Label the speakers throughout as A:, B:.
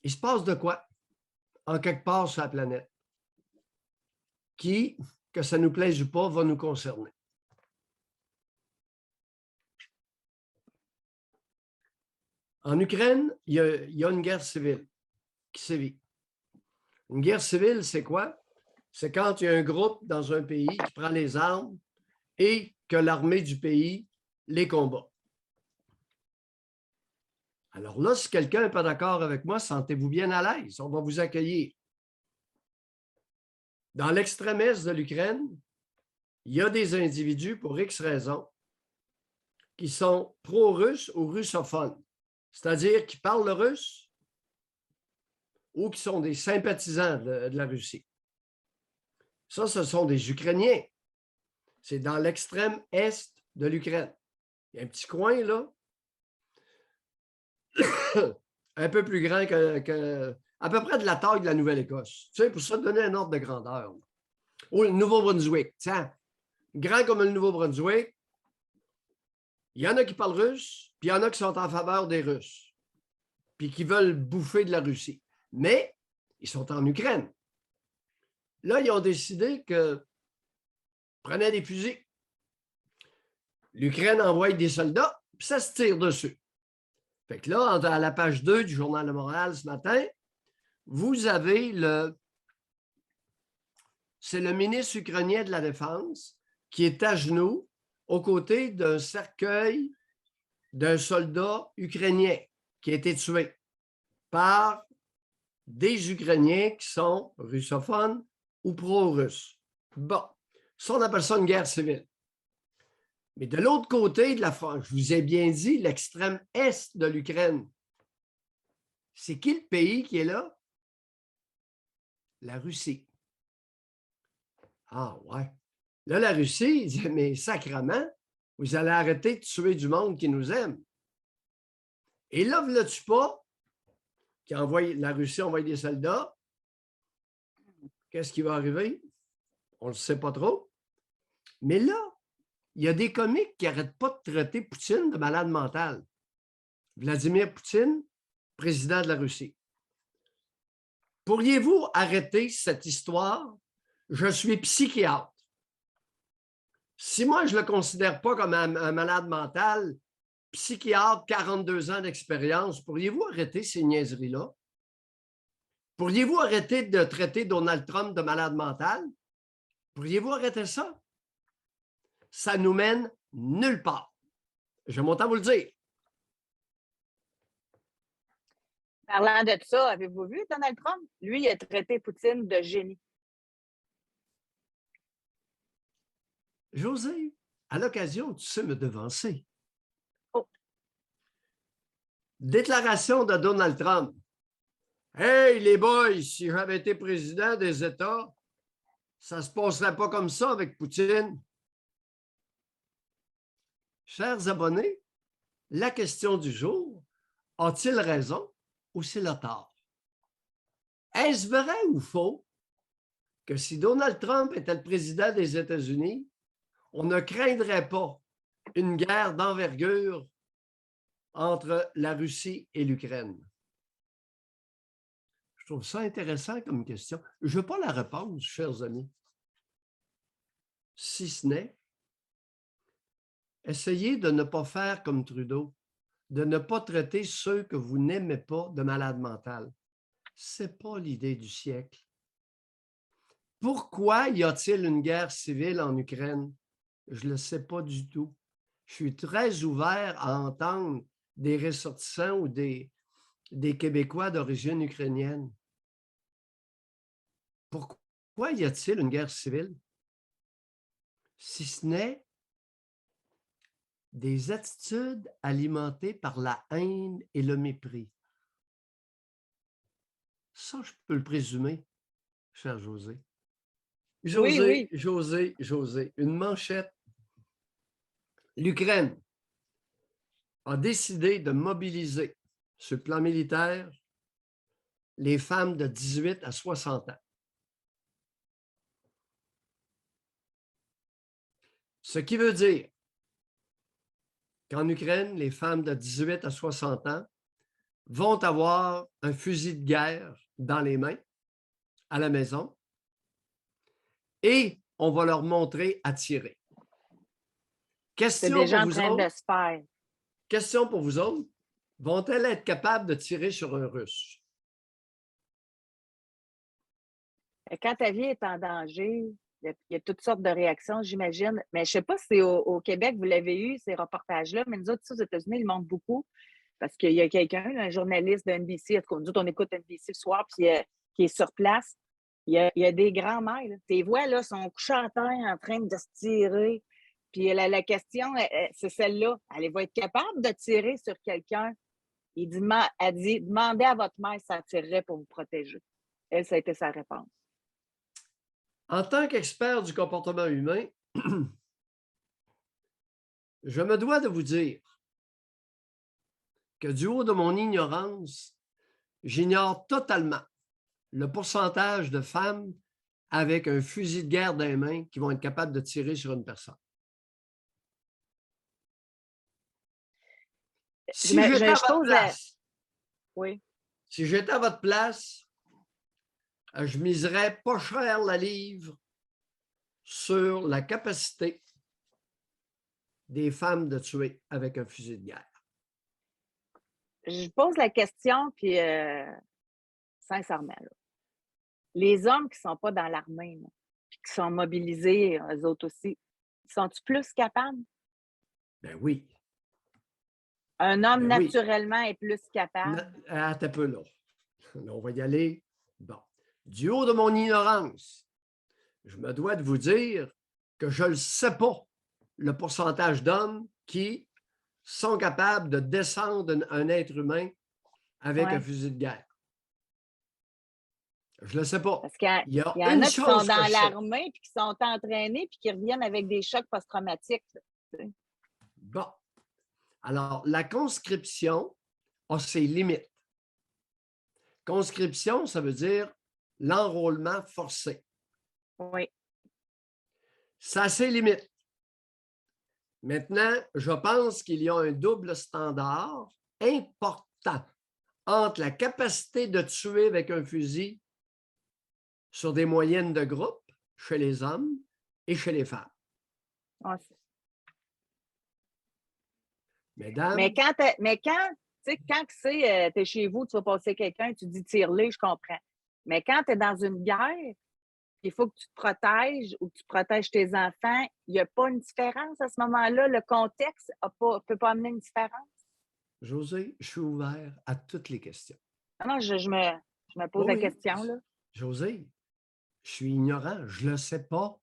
A: il se passe de quoi en quelque part sur la planète qui, que ça nous plaise ou pas, va nous concerner. En Ukraine, il y a une guerre civile qui sévit. Une guerre civile, c'est quoi? C'est quand il y a un groupe dans un pays qui prend les armes et que l'armée du pays les combat. Alors là, si quelqu'un n'est pas d'accord avec moi, sentez-vous bien à l'aise. On va vous accueillir. Dans l'extrême est de l'Ukraine, il y a des individus, pour X raisons, qui sont pro-russes ou russophones, c'est-à-dire qui parlent le russe ou qui sont des sympathisants de la Russie. Ça, ce sont des Ukrainiens. C'est dans l'extrême est de l'Ukraine. Il y a un petit coin, là, un peu plus grand à peu près de la taille de la Nouvelle-Écosse. Tu sais, pour ça, donner un ordre de grandeur. Ou le Nouveau-Brunswick. Tiens, grand comme le Nouveau-Brunswick, il y en a qui parlent russe, puis il y en a qui sont en faveur des Russes, puis qui veulent bouffer de la Russie. Mais ils sont en Ukraine. Là, ils ont décidé que prenaient des fusils. L'Ukraine envoie des soldats, puis ça se tire dessus. Fait que là, à la page 2 du Journal de Montréal ce matin, vous avez c'est le ministre ukrainien de la Défense qui est à genoux aux côtés d'un cercueil d'un soldat ukrainien qui a été tué par des Ukrainiens qui sont russophones ou pro-russes. Bon, ça, on appelle ça une guerre civile. Mais de l'autre côté de la France, je vous ai bien dit, l'extrême est de l'Ukraine, c'est qui le pays qui est là? La Russie. Ah ouais. Là, la Russie, il dit, mais sacrement, vous allez arrêter de tuer du monde qui nous aime. Et là, vous ne le tuez pas, la Russie envoie des soldats. Qu'est-ce qui va arriver? On ne le sait pas trop. Mais là, il y a des comiques qui n'arrêtent pas de traiter Poutine de malade mental. Vladimir Poutine, président de la Russie. Pourriez-vous arrêter cette histoire? Je suis psychiatre. Si moi, je ne le considère pas comme un malade mental, psychiatre, 42 ans d'expérience, pourriez-vous arrêter ces niaiseries-là? Pourriez-vous arrêter de traiter Donald Trump de malade mental? Pourriez-vous arrêter ça? Ça nous mène nulle part. Je m'entends vous le dire.
B: Parlant de ça, avez-vous vu Donald Trump? Lui, il a traité Poutine de génie.
A: José, à l'occasion, tu sais me devancer.
B: Oh.
A: Déclaration de Donald Trump. Hey, les boys, si j'avais été président des États, ça ne se passerait pas comme ça avec Poutine. Chers abonnés, la question du jour, a-t-il raison ou s'il a tort? Est-ce vrai ou faux que si Donald Trump était le président des États-Unis, on ne craindrait pas une guerre d'envergure entre la Russie et l'Ukraine? Je trouve ça intéressant comme question. Je ne veux pas la réponse, chers amis. Si ce n'est, essayez de ne pas faire comme Trudeau, de ne pas traiter ceux que vous n'aimez pas de malades mentales. Ce n'est pas l'idée du siècle. Pourquoi y a-t-il une guerre civile en Ukraine? Je ne le sais pas du tout. Je suis très ouvert à entendre des ressortissants ou des Québécois d'origine ukrainienne. Pourquoi y a-t-il une guerre civile? Si ce n'est des attitudes alimentées par la haine et le mépris. Ça, je peux le présumer, cher José.
B: Oui.
A: José, une manchette. L'Ukraine a décidé de mobiliser sur le plan militaire les femmes de 18 à 60 ans. Ce qui veut dire qu'en Ukraine, les femmes de 18 à 60 ans vont avoir un fusil de guerre dans les mains à la maison et on va leur montrer à tirer.
B: C'est
A: Question
B: déjà
A: pour
B: en
A: vous
B: train de
A: autres.
B: se faire.
A: Question pour vous autres. Vont-elles être capables de tirer sur un Russe?
B: Quand ta vie est en danger, il y a toutes sortes de réactions, j'imagine. Mais je ne sais pas si au Québec, vous l'avez eu, ces reportages-là, mais nous autres, ici, aux États-Unis, ils le montrent beaucoup parce qu'il y a quelqu'un, un journaliste de NBC, en tout cas, nous autres, on écoute NBC le soir, puis qui est sur place. Il y a des grands-mères. Tes voix, là, sont couchées à terre en train de se tirer. Puis la question, c'est celle-là. Elle va être capable de tirer sur quelqu'un. Elle dit, demandez à votre mère si elle tirerait pour vous protéger. Elle, ça a été sa réponse.
A: En tant qu'expert du comportement humain, je me dois de vous dire que du haut de mon ignorance, j'ignore totalement le pourcentage de femmes avec un fusil de guerre dans les mains qui vont être capables de tirer sur une personne. Si j'étais à votre place,
B: oui.
A: si j'étais à votre place, je miserais pas cher la livre sur la capacité des femmes de tuer avec un fusil de guerre.
B: Je pose la question, puis sincèrement, là, les hommes qui ne sont pas dans l'armée, puis qui sont mobilisés, eux autres aussi, sont-ils plus capables?
A: Ben oui.
B: Un homme,
A: Ben oui.
B: naturellement, est plus capable.
A: Attends un peu là. On va y aller. Bon. Du haut de mon ignorance, je me dois de vous dire que je ne sais pas le pourcentage d'hommes qui sont capables de descendre un être humain avec un fusil de guerre. Je ne le sais pas.
B: Parce qu'il y en a qui sont dans l'armée, puis qui sont entraînés, puis qui reviennent avec des chocs post-traumatiques.
A: Bon. Alors, la conscription a ses limites. Conscription, ça veut dire l'enrôlement forcé.
B: Oui.
A: Ça a ses limites. Maintenant, je pense qu'il y a un double standard important entre la capacité de tuer avec un fusil sur des moyennes de groupe chez les hommes et chez les femmes.
B: Ouais.
A: Mesdames.
B: Mais quand tu es chez vous, tu vas passer quelqu'un, tu dis tire-les, je comprends. Mais quand tu es dans une guerre, il faut que tu te protèges ou que tu protèges tes enfants, il n'y a pas une différence à ce moment-là. Le contexte ne peut pas amener une différence.
A: Josée, je suis ouvert à toutes les questions.
B: Non, je me pose la question. Là.
A: Josée, je suis ignorant, je ne le sais pas.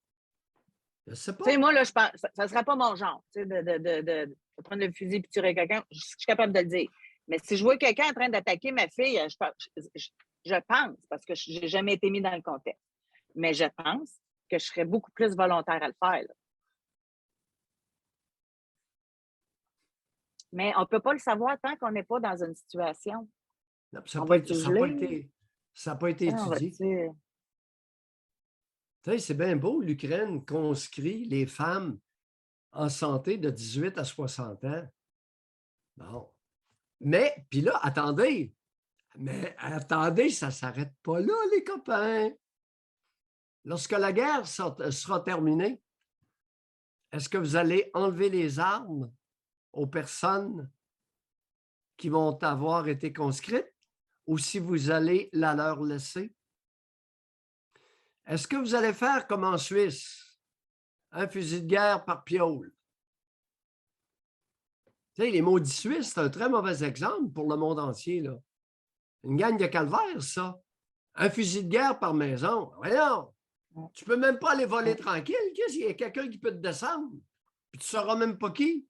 A: Je ne sais pas.
B: Tu sais, moi, là, je pense, ça ne serait pas mon genre de prendre le fusil et tirer quelqu'un. Je suis capable de le dire. Mais si je vois quelqu'un en train d'attaquer ma fille, je pense, parce que je n'ai jamais été mis dans le contexte, mais je pense que je serais beaucoup plus volontaire à le faire. Là. Mais on ne peut pas le savoir tant qu'on n'est pas dans une situation.
A: Non, ça n'a pas été étudié. Tu sais, c'est bien beau, l'Ukraine conscrit les femmes en santé de 18 à 60 ans. Bon. Mais, puis là, attendez, ça ne s'arrête pas là, les copains. Lorsque la guerre sera terminée, est-ce que vous allez enlever les armes aux personnes qui vont avoir été conscrites ou si vous allez la leur laisser? Est-ce que vous allez faire comme en Suisse, un fusil de guerre par piole? Tu sais, les maudits Suisses, c'est un très mauvais exemple pour le monde entier, là. Une gang de calvaire, ça. Un fusil de guerre par maison. Voyons, tu ne peux même pas aller voler tranquille. Il y a quelqu'un qui peut te descendre. Puis tu ne sauras même pas qui.